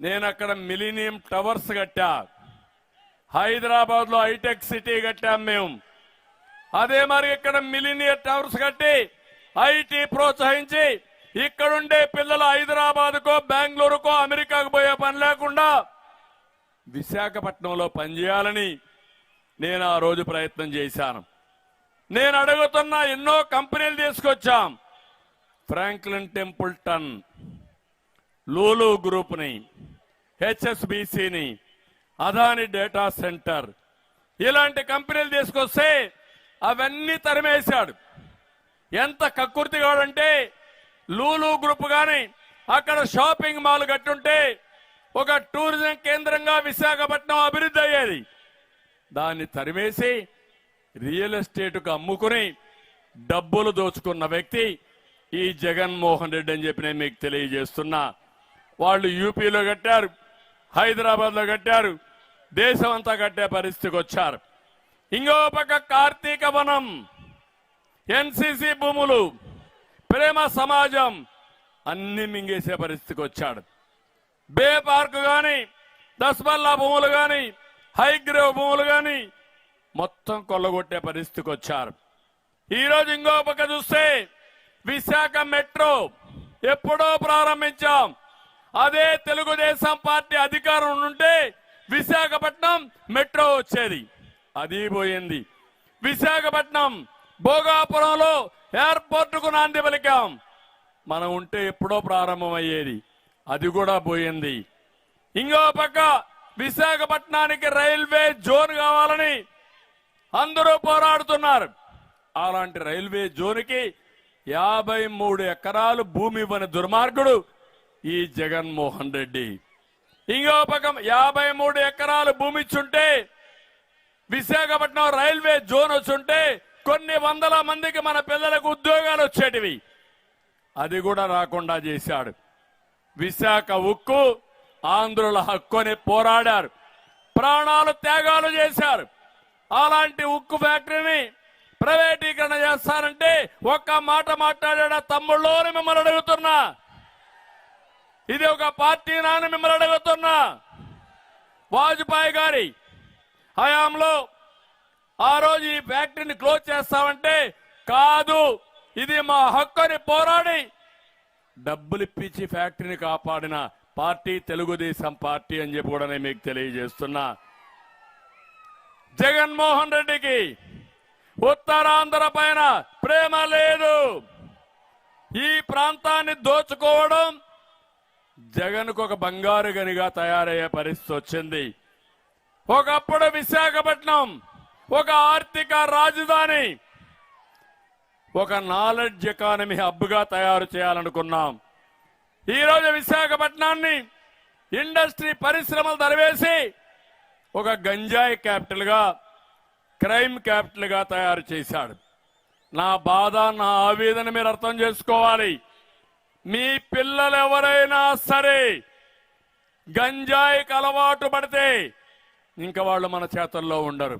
నేను అక్కడ millennium towers కట్టా, హైదరాబాద్ లో హైటెక్ సిటీ కట్టాం మేము. అదే మరి ఇక్కడ మిలీనియం టవర్స్ కట్టి ఐటీ ప్రోత్సహించి ఇక్కడుండే పిల్లలు హైదరాబాద్కో బెంగళూరుకో అమెరికాకు పోయే పని లేకుండా విశాఖపట్నంలో పనిచేయాలని నేను ఆ రోజు ప్రయత్నం చేశాను. నేను అడుగుతున్నా, ఎన్నో కంపెనీలు తీసుకొచ్చాం. ఫ్రాంక్లిన్ టెంపుల్టన్, లూలు గ్రూప్ని, హెచ్ఎస్బిసిని, అదాని డేటా సెంటర్, ఇలాంటి కంపెనీలు తీసుకొస్తే అవన్నీ తరిమేశాడు. ఎంత కక్కుర్తిగాడంటే లూలు గ్రూప్ గాని అక్కడ షాపింగ్ మాల్ కట్టుంటే ఒక టూరిజం కేంద్రంగా విశాఖపట్నం అభివృద్ధి అయ్యేది. దాన్ని తరిమేసి రియల్ ఎస్టేట్కు అమ్ముకుని డబ్బులు దోచుకున్న వ్యక్తి ఈ జగన్మోహన్ రెడ్డి అని చెప్పి నేను మీకు తెలియజేస్తున్నా. వాళ్ళు యూపీలో కట్టారు, హైదరాబాద్ లో కట్టారు, దేశం అంతా కట్టే పరిస్థితికి వచ్చారు. ఇంకో పక్క కార్తీక వనం, ఎన్సీసీ భూములు, ప్రేమ సమాజం అన్ని మింగేసే పరిస్థితికి వచ్చాడు. బే పార్క్ గాని, దస్మల్లా భూములు గాని, హైగ్రేవ్ భూములు గాని మొత్తం కొల్లగొట్టే పరిస్థితికి వచ్చారు. ఈ రోజు ఇంకో పక్క చూస్తే విశాఖ మెట్రో ఎప్పుడో ప్రారంభించాం. అదే తెలుగుదేశం పార్టీ అధికారం ఉంటే విశాఖపట్నం మెట్రో వచ్చేది, అది పోయింది. విశాఖపట్నం భోగాపురంలో ఎయిర్పోర్టుకు నాంది పలికాం, మనం ఉంటే ఎప్పుడో ప్రారంభమయ్యేది, అది కూడా పోయింది. ఇంకో పక్క విశాఖపట్నానికి రైల్వే జోన్ కావాలని అందరూ పోరాడుతున్నారు. అలాంటి రైల్వే జోన్కి 53 ఎకరాలు భూమి ఇవ్వని దుర్మార్గుడు ఈ జగన్మోహన్ రెడ్డి. ఇంకో పక్క 53 ఎకరాలు భూమి ఇచ్చుంటే విశాఖపట్నం రైల్వే జోన్ వచ్చుంటే కొన్ని వందల మందికి మన పిల్లలకు ఉద్యోగాలు వచ్చేటివి, అది కూడా రాకుండా చేశాడు. విశాఖ ఉక్కు ఆంధ్రుల హక్కుని పోరాడారు, ప్రాణాలు త్యాగాలు చేశారు. అలాంటి ఉక్కు ఫ్యాక్టరీని ప్రైవేటీకరణ చేస్తారంటే ఒక్క మాట మాట్లాడా తమ్ముళ్ళోని మిమ్మల్ని అడుగుతున్నా, ఇది ఒక పార్టీ నాని మిమ్మల్ని అడుగుతున్నా. వాజ్పేయి గారి హయాంలో ఆ రోజు ఈ ఫ్యాక్టరీని క్లోజ్ చేస్తామంటే కాదు, ఇది మా హక్కుని పోరాడి డబ్బులు ఇప్పించి ఫ్యాక్టరీని కాపాడిన పార్టీ తెలుగుదేశం పార్టీ అని చెప్పి కూడా నేను మీకు తెలియజేస్తున్నా. జగన్మోహన్ రెడ్డికి ఉత్తరాంధ్ర పైన ప్రేమ లేదు. ఈ ప్రాంతాన్ని దోచుకోవడం జగన్కు ఒక బంగారు గనిగా తయారయ్యే పరిస్థితి వచ్చింది. ఒకప్పుడు విశాఖపట్నం ఒక ఆర్థిక రాజధాని, ఒక నాలెడ్జ్ ఎకానమీ హబ్గా తయారు చేయాలనుకున్నాం. ఈరోజు విశాఖపట్నాన్ని ఇండస్ట్రీ పరిశ్రమలు తరివేసి ఒక గంజాయి క్యాపిటల్ గా, క్రైమ్ క్యాపిటల్ గా తయారు చేశాడు. నా బాధ, నా ఆవేదన మీరు అర్థం చేసుకోవాలి. మీ పిల్లలు ఎవరైనా సరే గంజాయికి అలవాటు పడితే ఇంకా వాళ్ళు మన చేతుల్లో ఉండరు.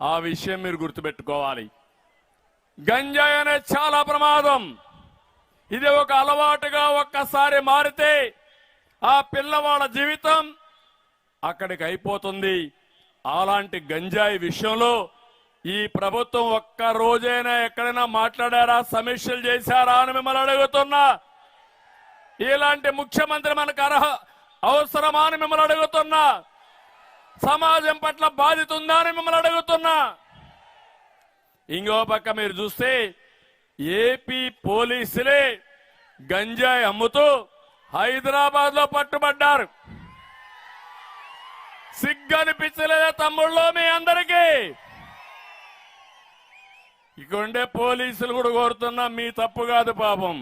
ఆ విషయం మీరు గుర్తుపెట్టుకోవాలి. గంజాయి అనేది చాలా ప్రమాదం. ఇది ఒక అలవాటుగా ఒక్కసారి మారితే ఆ పిల్లవాళ్ళ జీవితం అక్కడికి అయిపోతుంది. అలాంటి గంజాయి విషయంలో ఈ ప్రభుత్వం ఒక్క రోజైనా ఎక్కడైనా మాట్లాడారా, సమీక్షలు చేశారా అని మిమ్మల్ని అడుగుతున్నా. ఇలాంటి ముఖ్యమంత్రి మనకు అవసరమా అని మిమ్మల్ని అడుగుతున్నా. సమాజం పట్ల బాధ్యత ఉందా అని మిమ్మల్ని అడుగుతున్నా. ఇంకో పక్క మీరు చూస్తే ఏపీ పోలీసులే గంజాయి అమ్ముతూ హైదరాబాద్ లో పట్టుబడ్డారు. సిగ్గనిపించలేదా తమ్ముళ్ళో మీ అందరికీ? ఇక్కడుండే పోలీసులు కూడా కోరుతున్నా, మీ తప్పు కాదు పాపం,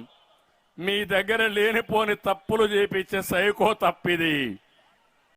మీ దగ్గర లేనిపోని తప్పులు చేపించే సైకో తప్పిది.